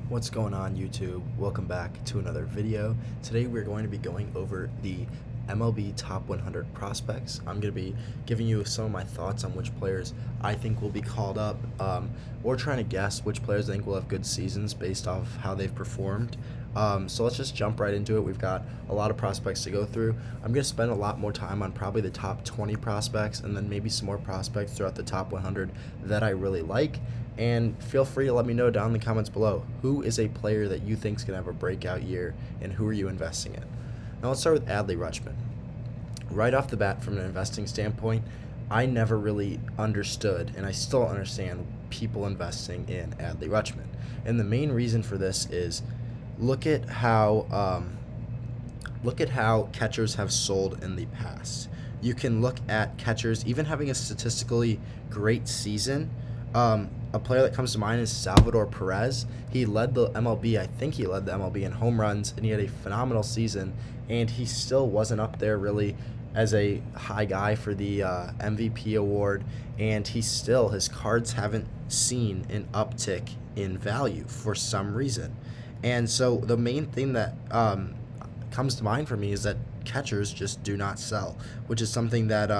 What's going on, YouTube? Welcome back to another video. Today we're going to be going over the MLB Top 100 prospects. I'm going to be giving you some of my thoughts on which players I think will be called up, or trying to guess which players I think will have good seasons based off how they've performed. So let's just jump right into it. We've got a lot of prospects to go through. I'm going to spend a lot more time on probably the top 20 prospects and then maybe some more prospects throughout the top 100 that I really like. And feel free to let me know down in the comments below, who is a player that you think is going to have a breakout year and who are you investing in. Now let's start with Adley Ruteman. Right off the bat, from an investing standpoint, I never really understood, and I still don't understand, people investing in Adley Ruteman. And the main reason for this is look at how catchers have sold in the past. You can look at catchers even having a statistically great season. A player that comes to mind is Salvador Perez. He led the MLB, I think he led the MLB in home runs, and he had a phenomenal season, and he still wasn't up there really as a high guy for the MVP award, and his cards haven't seen an uptick in value for some reason. And so the main thing that comes to mind for me is that catchers just do not sell, which is something that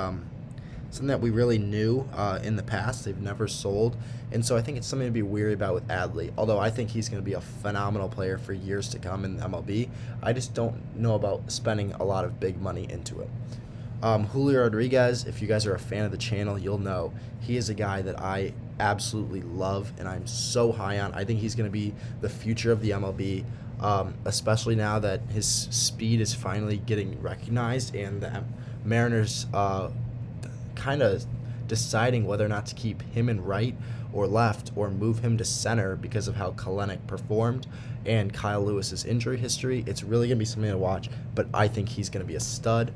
we really knew in the past. They've never sold, and so I think it's something to be weary about with Adley, although I think he's going to be a phenomenal player for years to come in MLB. I just don't know about spending a lot of big money into it. Julio Rodriguez, if you guys are a fan of the channel, you'll know he is a guy that I absolutely love and I'm so high on. I think he's going to be the future of the MLB, especially now that his speed is finally getting recognized and the Mariners kind of deciding whether or not to keep him in right or left or move him to center because of how Kalenic performed and Kyle Lewis's injury history. It's really going to be something to watch, but I think he's going to be a stud.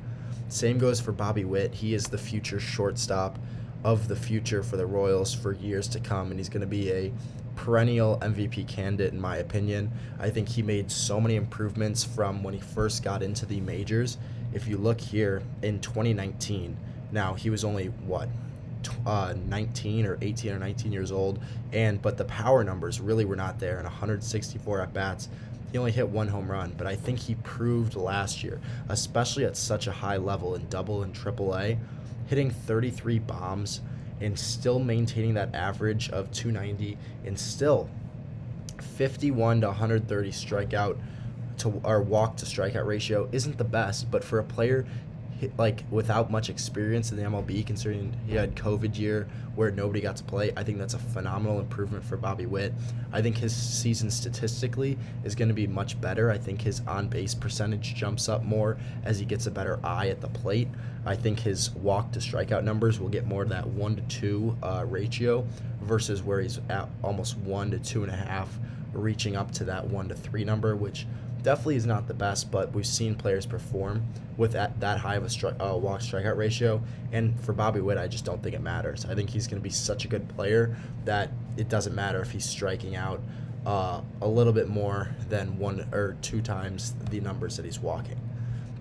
Same goes for Bobby Witt. He is the future shortstop of the future for the Royals for years to come, and he's going to be a perennial MVP candidate in my opinion. I think he made so many improvements from when he first got into the majors. If you look here in 2019, now, he was only, 19 or 18 or 19 years old, but the power numbers really were not there. In 164 at-bats, he only hit one home run, but I think he proved last year, especially at such a high level in Double and Triple A, hitting 33 bombs and still maintaining that average of 290 and still 51 to 130 strikeout or walk to strikeout ratio isn't the best, but for a player without much experience in the MLB, considering he had COVID year where nobody got to play, I think that's a phenomenal improvement for Bobby Witt. I think his season statistically is going to be much better. I think his on-base percentage jumps up more as he gets a better eye at the plate. I think his walk to strikeout numbers will get more of that 1 to 2 ratio versus where he's at almost 1 to 2.5, reaching up to that 1 to 3 number, which definitely is not the best, but we've seen players perform with that high of a walk strikeout ratio. And for Bobby Witt, I just don't think it matters. I think he's going to be such a good player that it doesn't matter if he's striking out a little bit more than 1 or 2 times the numbers that he's walking.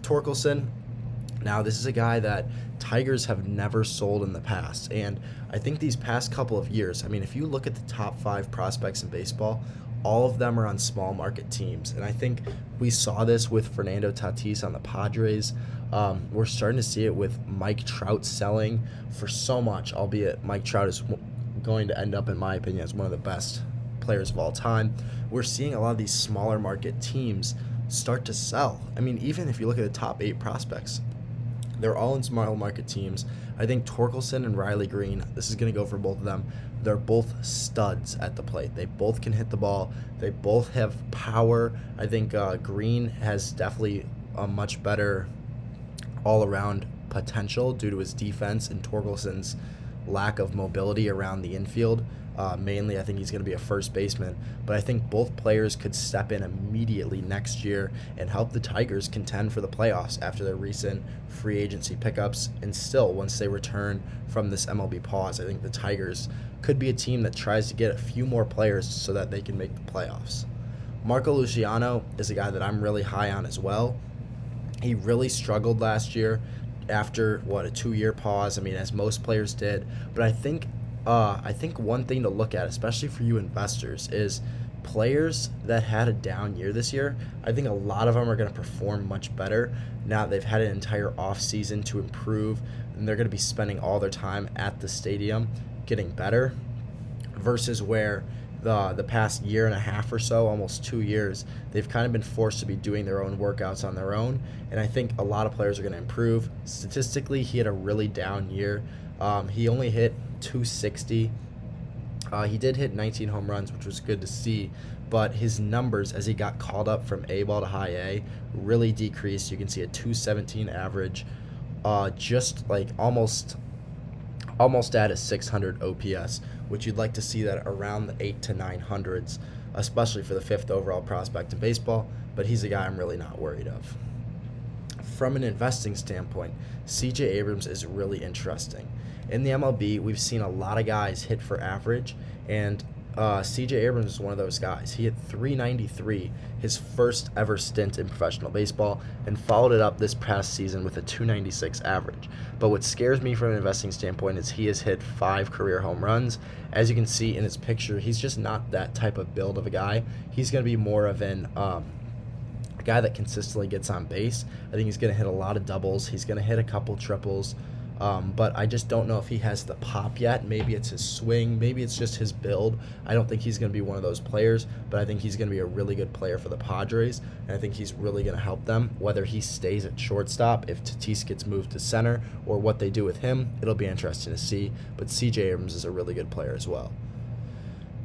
Torkelson, now this is a guy that Tigers have never sold in the past, and I think these past couple of years, I mean, if you look at the top 5 prospects in baseball, all of them are on small market teams, and I think we saw this with Fernando Tatis on the Padres. We're starting to see it with Mike Trout selling for so much, albeit Mike Trout is going to end up, in my opinion, as one of the best players of all time. We're seeing a lot of these smaller market teams start to sell. I mean, even if you look at the top 8 prospects, they're all in small market teams. I think Torkelson and Riley Greene, this is going to go for both of them. They're both studs at the plate. They both can hit the ball. They both have power. I think Greene has definitely a much better all-around potential due to his defense and Torkelson's lack of mobility around the infield. Mainly, I think he's going to be a first baseman, but I think both players could step in immediately next year and help the Tigers contend for the playoffs after their recent free agency pickups. And still, once they return from this MLB pause, I think the Tigers could be a team that tries to get a few more players so that they can make the playoffs. Marco Luciano is a guy that I'm really high on as well. He really struggled last year after, a 2-year pause, I mean, as most players did, but I think one thing to look at, especially for you investors, is players that had a down year this year, I think a lot of them are going to perform much better now that they've had an entire offseason to improve, and they're going to be spending all their time at the stadium getting better, versus where the past year and a half or so, almost 2 years, they've kind of been forced to be doing their own workouts on their own, and I think a lot of players are going to improve. Statistically, he had a really down year. He only hit 260. He did hit 19 home runs, which was good to see, but his numbers as he got called up from A ball to high A really decreased. You can see a 217 average, just like almost at a 600 OPS, which you'd like to see that around the 8 to 900s, especially for the 5th overall prospect in baseball, but he's a guy I'm really not worried of. From an investing standpoint, CJ Abrams is really interesting. In the MLB, we've seen a lot of guys hit for average, and CJ Abrams is one of those guys. He hit 393 his first ever stint in professional baseball and followed it up this past season with a 296 average. But what scares me from an investing standpoint is he has hit 5 career home runs. As you can see in his picture, he's just not that type of build of a guy. He's going to be more of a guy that consistently gets on base. I think he's going to hit a lot of doubles. He's going to hit a couple triples. But I just don't know if he has the pop yet. Maybe it's his swing. Maybe it's just his build. I don't think he's going to be one of those players, but I think he's going to be a really good player for the Padres, and I think he's really going to help them. Whether he stays at shortstop, if Tatis gets moved to center, or what they do with him, it'll be interesting to see. But CJ Abrams is a really good player as well.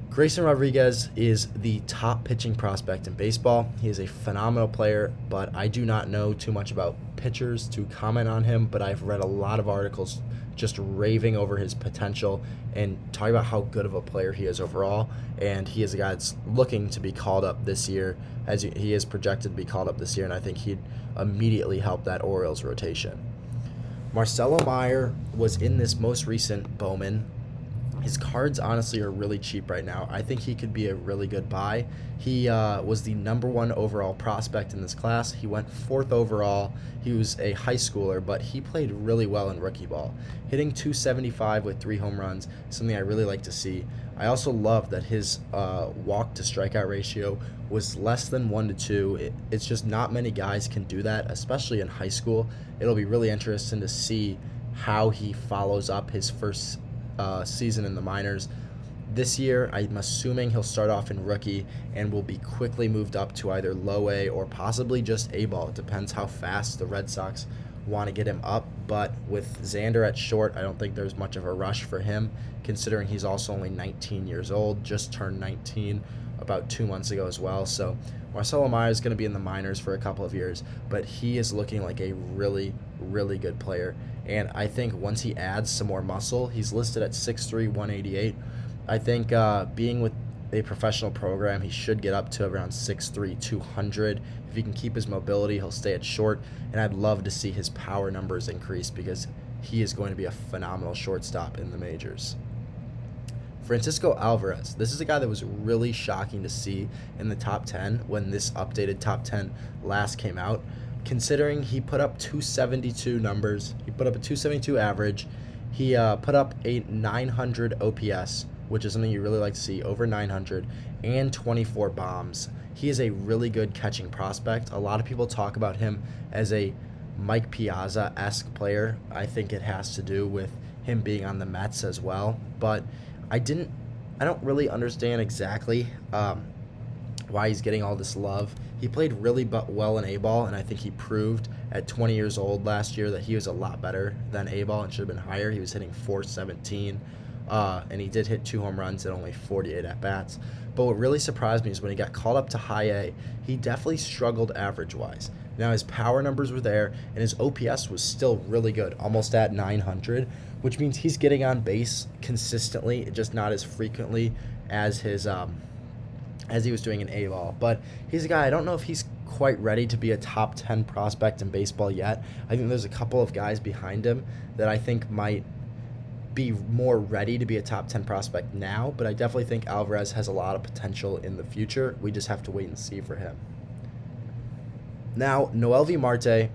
Grayson Rodriguez is the top pitching prospect in baseball. He is a phenomenal player, but I do not know too much about pitchers to comment on him, but I've read a lot of articles just raving over his potential and talking about how good of a player he is overall, and he is a guy that's looking to be called up this year, as he is projected to be called up this year, and I think he'd immediately help that Orioles rotation. Marcelo Meyer was in this most recent Bowman. His cards, honestly, are really cheap right now. I think he could be a really good buy. He was the #1 overall prospect in this class. He went 4th overall. He was a high schooler, but he played really well in rookie ball. Hitting 275 with 3 home runs, something I really like to see. I also love that his walk-to-strikeout ratio was less than 1 to 2. It's just not many guys can do that, especially in high school. It'll be really interesting to see how he follows up his first season in the minors. This year, I'm assuming he'll start off in rookie and will be quickly moved up to either low A or possibly just A ball. It depends how fast the Red Sox want to get him up. But with Xander at short, I don't think there's much of a rush for him, considering he's also only 19 years old, just turned 19 about 2 months ago as well. So Marcelo Meyer is going to be in the minors for a couple of years, but he is looking like a really, really good player. And I think once he adds some more muscle, he's listed at 6'3", 188. I think being with a professional program, he should get up to around 6'3", 200. If he can keep his mobility, he'll stay at short. And I'd love to see his power numbers increase because he is going to be a phenomenal shortstop in the majors. Francisco Alvarez. This is a guy that was really shocking to see in the top 10 when this updated top 10 last came out. Considering he put up 272 numbers, he put up a 272 average, he put up a 900 OPS, which is something you really like to see, over 900, and 24 bombs. He is a really good catching prospect. A lot of people talk about him as a Mike Piazza-esque player. I think it has to do with him being on the Mets as well, but I don't really understand exactly why he's getting all this love. He played really well in A-ball, and I think he proved at 20 years old last year that he was a lot better than A-ball and should have been higher. He was hitting 417, and he did hit 2 home runs and only 48 at-bats. But what really surprised me is when he got called up to high A, he definitely struggled average-wise. Now, his power numbers were there, and his OPS was still really good, almost at 900, which means he's getting on base consistently, just not as frequently as his as he was doing in A-ball. But he's a guy, I don't know if he's quite ready to be a top 10 prospect in baseball yet. I think there's a couple of guys behind him that I think might be more ready to be a top 10 prospect now, but I definitely think Alvarez has a lot of potential in the future. We just have to wait and see for him. Now, Noelvi Marte,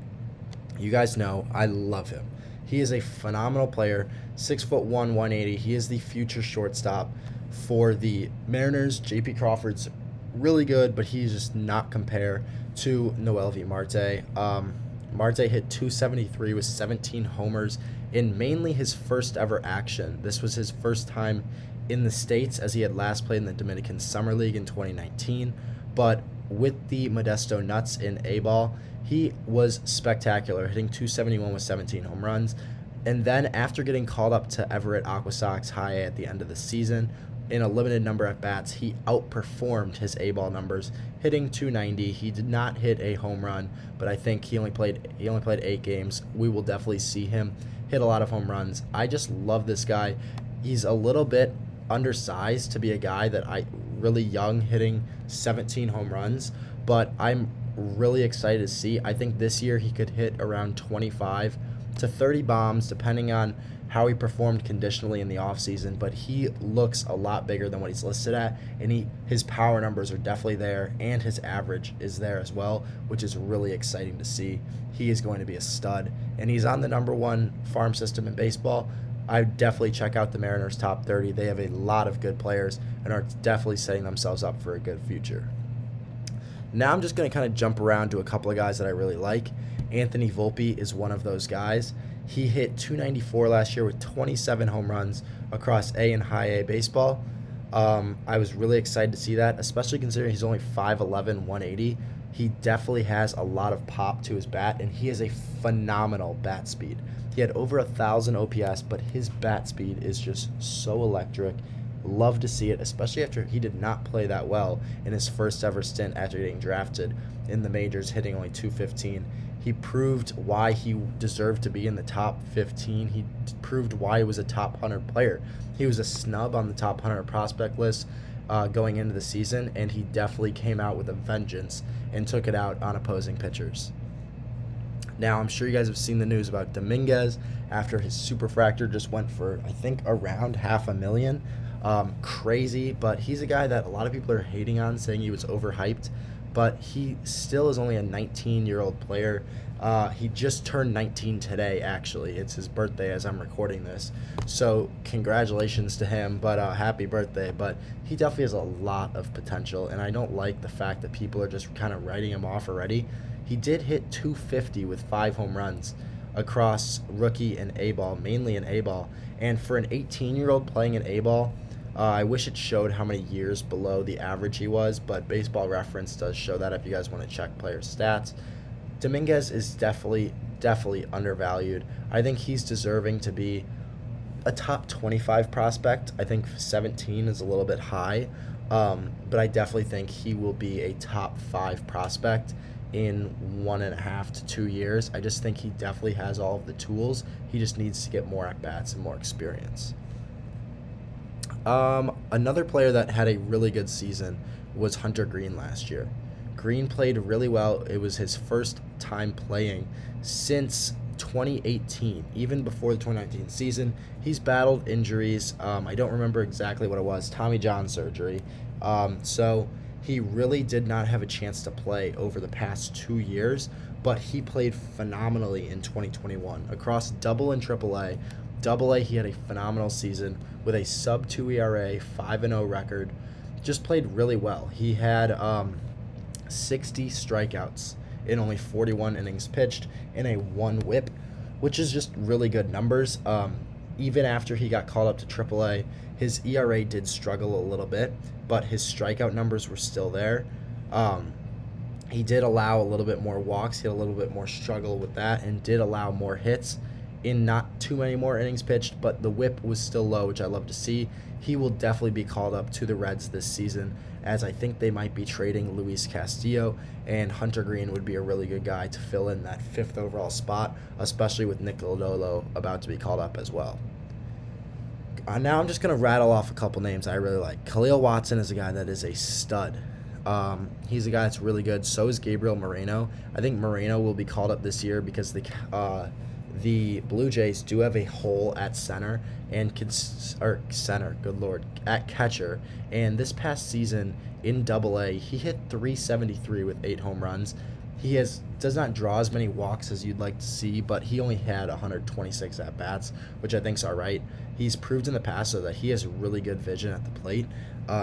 you guys know I love him. He is a phenomenal player, 6'1", 180. He is the future shortstop for the Mariners. J.P. Crawford's really good, but he's just not compare to Noelvi Marte. Marte hit 273 with 17 homers in mainly his first ever action. This was his first time in the States, as he had last played in the Dominican Summer League in 2019. But with the Modesto Nuts in A-ball, he was spectacular, hitting 271 with 17 home runs. And then after getting called up to Everett Aqua Sox High A at the end of the season, in a limited number of bats, he outperformed his A-ball numbers, hitting 290. He did not hit a home run, but I think he only played 8 games. We will definitely see him hit a lot of home runs. I just love this guy. He's a little bit undersized to be a guy that really young, hitting 17 home runs, but I'm really excited to see. I think this year he could hit around 25 to 30 bombs depending on how he performed conditionally in the offseason, but he looks a lot bigger than what he's listed at, and his power numbers are definitely there, and his average is there as well, which is really exciting to see. He is going to be a stud, and he's on the #1 farm system in baseball. I would definitely check out the Mariners' top 30. They have a lot of good players and are definitely setting themselves up for a good future. Now I'm just going to kind of jump around to a couple of guys that I really like. Anthony Volpe is one of those guys. He hit 294 last year with 27 home runs across A and high A baseball. I was really excited to see that, especially considering he's only 5'11", 180. He definitely has a lot of pop to his bat, and he has a phenomenal bat speed. He had over 1,000 OPS, but his bat speed is just so electric. Love to see it, especially after he did not play that well in his first ever stint after getting drafted in the majors, hitting only 215. He proved why he deserved to be in the top 15. He proved why he was a top 100 player. He was a snub on the top 100 prospect list going into the season, and he definitely came out with a vengeance and took it out on opposing pitchers. Now, I'm sure you guys have seen the news about Dominguez after his superfractor just went for, I think, around $500,000. Crazy, but he's a guy that a lot of people are hating on, saying he was overhyped. But he still is only a 19-year-old player. He just turned 19 today, actually. It's his birthday as I'm recording this. So congratulations to him, but happy birthday. But he definitely has a lot of potential, and I don't like the fact that people are just kind of writing him off already. He did hit 250 with 5 home runs across rookie and A-ball, mainly in A-ball. And for an 18-year-old playing in A-ball, I wish it showed how many years below the average he was, but Baseball Reference does show that if you guys want to check players' stats. Dominguez is definitely undervalued. I think he's deserving to be a top 25 prospect. I think 17 is a little bit high, but I definitely think he will be a top 5 prospect in 1.5 to 2 years. I just think he definitely has all of the tools. He just needs to get more at-bats and more experience. Another player that had a really good season was Hunter Greene last year. Greene played really well. It was his first time playing since 2018, even before the 2019 season. He's battled injuries. I don't remember exactly what it was, Tommy John surgery. So he really did not have a chance to play over the past 2 years, but he played phenomenally in 2021 across Double and Triple A. Double A, he had a phenomenal season with a sub-2 ERA, 5-0 record. Just played really well. He had 60 strikeouts in only 41 innings pitched and a 1 whip, which is just really good numbers. Even after he got called up to Triple A, his ERA did struggle a little bit, but his strikeout numbers were still there. He did allow a little bit more walks. He had a little bit more struggle with that and did allow more hits in not too many more innings pitched, but the whip was still low, which I love to see. He will definitely be called up to the Reds this season, as I think they might be trading Luis Castillo, and Hunter Greene would be a really good guy to fill in that 5th overall spot, especially with Nick Lodolo about to be called up as well. Now I'm just going to rattle off a couple names I really like. Khalil Watson is a guy that is a stud. He's a guy that's really good. So is Gabriel Moreno. I think Moreno will be called up this year because the Blue Jays do have a hole at center at catcher. And this past season in Double A, he hit 373 with 8 home runs. does not draw as many walks as you'd like to see, but he only had 126 at bats, which I think is all right. He's proved in the past though that he has really good vision at the plate.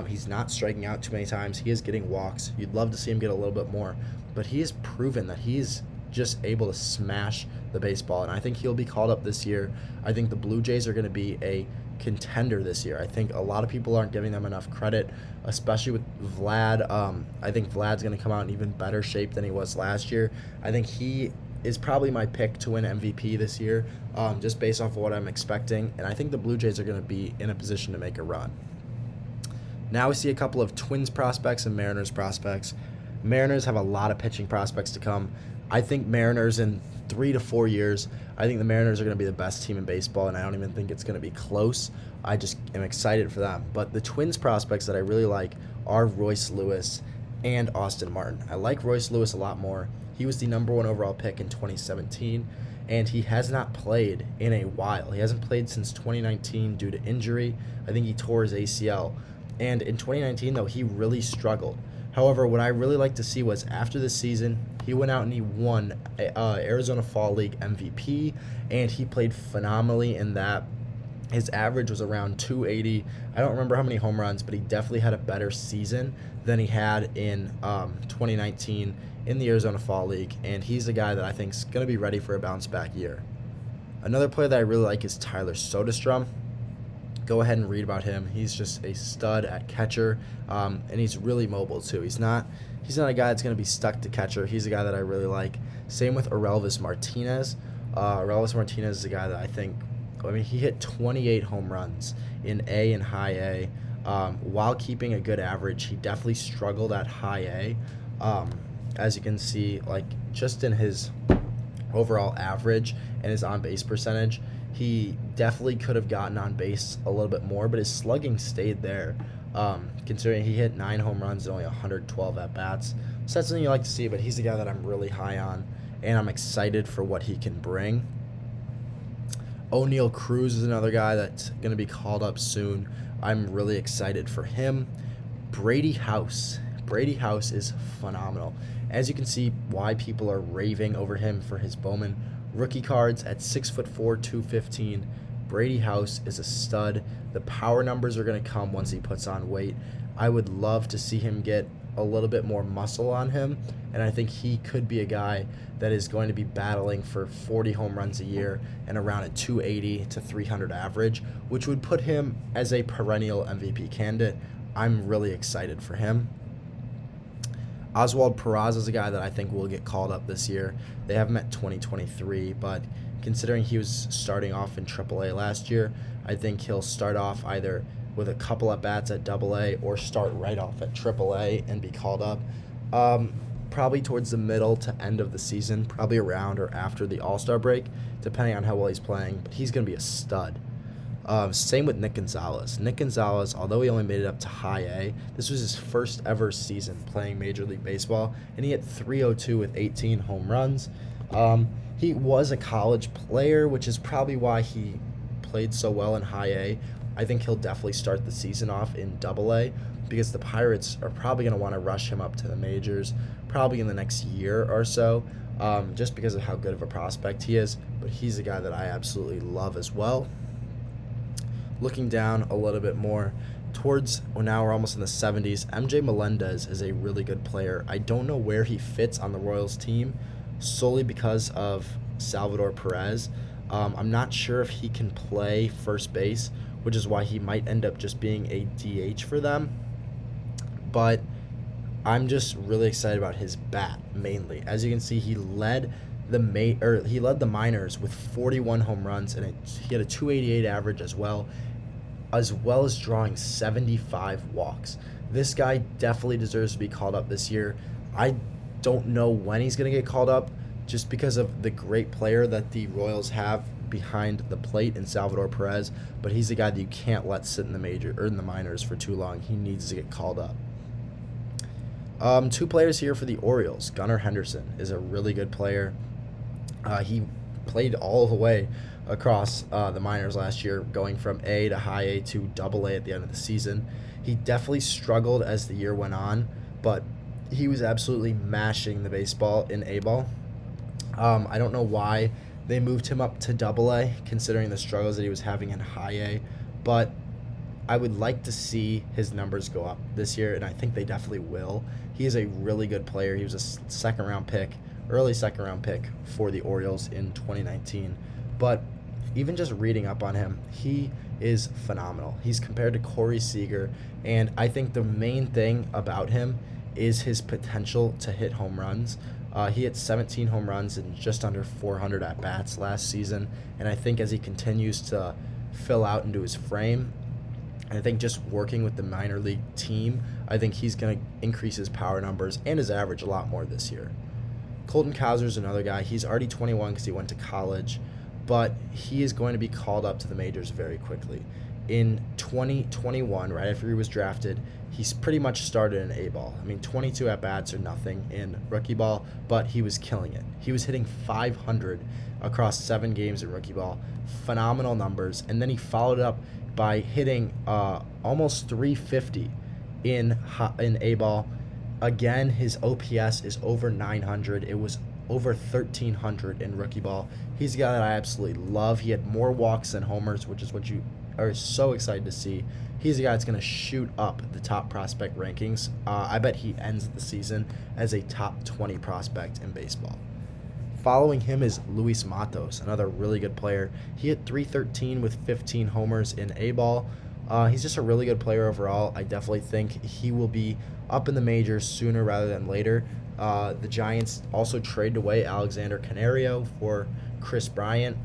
He's not striking out too many times. He is getting walks. You'd love to see him get a little bit more, but he has proven that he's just able to smash the baseball, and I think he'll be called up this year. I think the Blue Jays are going to be a contender this year. I think a lot of people aren't giving them enough credit, especially with Vlad. I think Vlad's going to come out in even better shape than he was last year. I think he is probably my pick to win MVP this year, just based off of what I'm expecting, and I think the Blue Jays are going to be in a position to make a run. Now we see a couple of Twins prospects and Mariners prospects. Mariners have a lot of pitching prospects to come. I think Mariners in 3 to 4 years, I think the Mariners are going to be the best team in baseball, and I don't even think it's going to be close. I just am excited for them. But the Twins prospects that I really like are Royce Lewis and Austin Martin. I like Royce Lewis a lot more. He was the number 1 overall pick in 2017, and he has not played in a while. He hasn't played since 2019 due to injury. I think he tore his ACL. And in 2019, though, he really struggled. However, what I really like to see was after the season, he went out and he won Arizona Fall League MVP, and he played phenomenally in that. His average was around 280. I don't remember how many home runs, but he definitely had a better season than he had in 2019 in the Arizona Fall League, and he's a guy that I think is going to be ready for a bounce-back year. Another player that I really like is Tyler Soderstrom. Go ahead and read about him. He's just a stud at catcher, and he's really mobile too. He's not a guy that's going to be stuck to catcher. He's a guy that I really like. Same with Orelvis Martinez. Orelvis Martinez is a guy that he hit 28 home runs in A and high A. While keeping a good average, he definitely struggled at high A. As you can see, just in his overall average and his on-base percentage, he definitely could have gotten on base a little bit more, but his slugging stayed there, considering he hit 9 home runs and only 112 at-bats. So that's something you like to see, but he's a guy that I'm really high on, and I'm excited for what he can bring. O'Neal Cruz is another guy that's going to be called up soon. I'm really excited for him. Brady House. Brady House is phenomenal. As you can see, why people are raving over him for his Bowman rookie cards at 6'4", 215. Brady House is a stud. The power numbers are going to come once he puts on weight. I would love to see him get a little bit more muscle on him, and I think he could be a guy that is going to be battling for 40 home runs a year and around a 280 to 300 average, which would put him as a perennial MVP candidate. I'm really excited for him. Oswald Peraza is a guy that I think will get called up this year. They have him at 2023, but considering he was starting off in AAA last year, I think he'll start off either with a couple at bats at AA or start right off at AAA and be called up. Probably towards the middle to end of the season, probably around or after the All-Star break, depending on how well he's playing, but he's going to be a stud. Same with Nick Gonzalez. Nick Gonzalez, although he only made it up to high A, this was his first ever season playing Major League Baseball, and he hit 302 with 18 home runs. He was a college player, which is probably why he played so well in high A. I think he'll definitely start the season off in AA because the Pirates are probably going to want to rush him up to the majors probably in the next year or so, just because of how good of a prospect he is. But he's a guy that I absolutely love as well. Looking down a little bit more towards, now we're almost in the 70s, MJ Melendez is a really good player. I don't know where he fits on the Royals team solely because of Salvador Perez. I'm not sure if he can play first base, which is why he might end up just being a DH for them. But I'm just really excited about his bat mainly. As you can see, he led the minors with 41 home runs, and he had a 288 average as well as drawing 75 walks. This guy definitely deserves to be called up this year. I don't know when he's going to get called up just because of the great player that the Royals have behind the plate in Salvador Perez, but he's a guy that you can't let sit in the minors for too long. He needs to get called up. 2 players here for the Orioles. Gunnar Henderson is a really good player. He played all the way across the minors last year, going from A to high A to AA at the end of the season. He definitely struggled as the year went on, but he was absolutely mashing the baseball in A-ball. I don't know why they moved him up to Double A, considering the struggles that he was having in High A, but I would like to see his numbers go up this year, and I think they definitely will. He is a really good player. He was a early second round pick for the Orioles in 2019. But even just reading up on him, he is phenomenal. He's compared to Corey Seager, and I think the main thing about him is his potential to hit home runs. He hit 17 home runs and just under 400 at-bats last season, and I think as he continues to fill out into his frame, I think just working with the minor league team, I think he's going to increase his power numbers and his average a lot more this year. Colton Kaiser is another guy. He's already 21 because he went to college, but he is going to be called up to the majors very quickly. In 2021, right after he was drafted, he's pretty much started in A-ball. I mean, 22 at-bats are nothing in rookie ball, but he was killing it. He was hitting 500 across 7 games in rookie ball. Phenomenal numbers. And then he followed up by hitting almost 350 in A-ball. Again, his OPS is over 900. It was over 1,300 in rookie ball. He's a guy that I absolutely love. He had more walks than homers, which is what you are so excited to see. He's a guy that's going to shoot up the top prospect rankings. I bet he ends the season as a top 20 prospect in baseball. Following him is Luis Matos, another really good player. He hit 313 with 15 homers in A-ball. He's just a really good player overall. I definitely think he will be up in the majors sooner rather than later. The Giants also traded away Alexander Canario for Chris Bryant,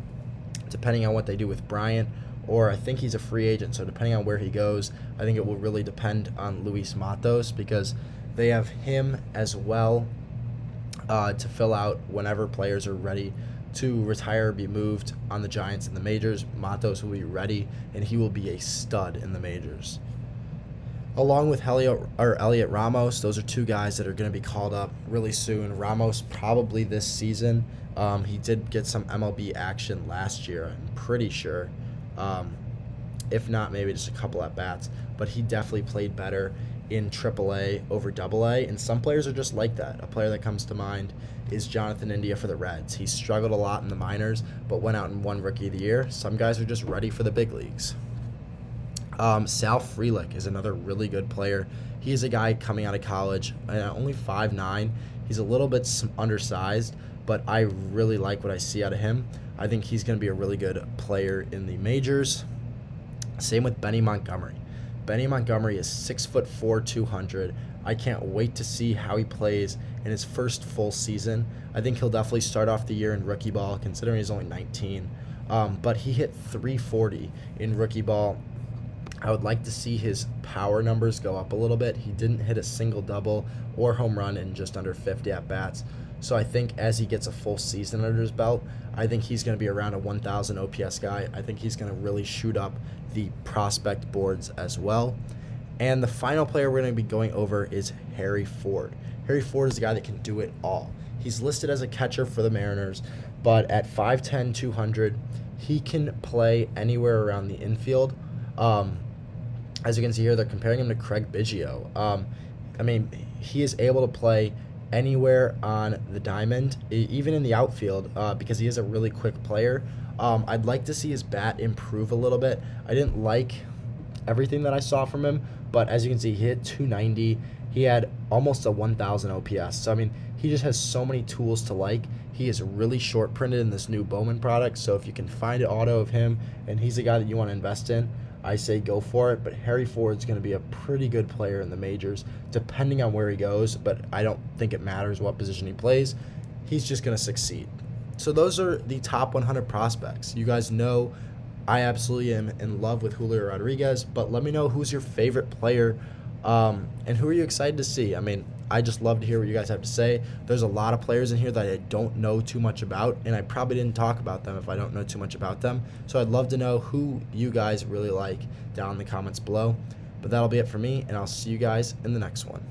depending on what they do with Bryant, or I think he's a free agent, so depending on where he goes, I think it will really depend on Luis Matos because they have him as well to fill out whenever players are ready to retire or be moved on the Giants in the majors. Matos will be ready, and he will be a stud in the majors. Along with Elliot Ramos, those are two guys that are going to be called up really soon. Ramos probably this season. He did get some MLB action last year, I'm pretty sure. If not, maybe just a couple at-bats. But he definitely played better in AAA over AA, and some players are just like that. A player that comes to mind is Jonathan India for the Reds. He struggled a lot in the minors, but went out and won Rookie of the Year. Some guys are just ready for the big leagues. Sal Frelick is another really good player. He is a guy coming out of college, only 5'9". He's a little bit undersized, but I really like what I see out of him. I think he's going to be a really good player in the majors. Same with Benny Montgomery. Benny Montgomery is 6'4", 200. I can't wait to see how he plays in his first full season. I think he'll definitely start off the year in rookie ball, considering he's only 19. But he hit 340 in rookie ball. I would like to see his power numbers go up a little bit. He didn't hit a single double or home run in just under 50 at-bats. So I think as he gets a full season under his belt, I think he's going to be around a 1,000 OPS guy. I think he's going to really shoot up the prospect boards as well. And the final player we're going to be going over is Harry Ford. Harry Ford is the guy that can do it all. He's listed as a catcher for the Mariners, but at 5'10", 200, he can play anywhere around the infield. As you can see here, they're comparing him to Craig Biggio. He is able to play anywhere on the diamond, even in the outfield, because he is a really quick player. I'd like to see his bat improve a little bit. I didn't like everything that I saw from him, but as you can see, he hit 290. He had almost a 1,000 OPS. So, he just has so many tools to like. He is really short printed in this new Bowman product, so if you can find an auto of him and he's a guy that you want to invest in, I say go for it. But Harry Ford's going to be a pretty good player in the majors, depending on where he goes, but I don't think it matters what position he plays. He's just going to succeed. So those are the top 100 prospects. You guys know I absolutely am in love with Julio Rodriguez, but let me know who's your favorite player and who are you excited to see. I just love to hear what you guys have to say. There's a lot of players in here that I don't know too much about, and I probably didn't talk about them if I don't know too much about them. So I'd love to know who you guys really like down in the comments below. But that'll be it for me, and I'll see you guys in the next one.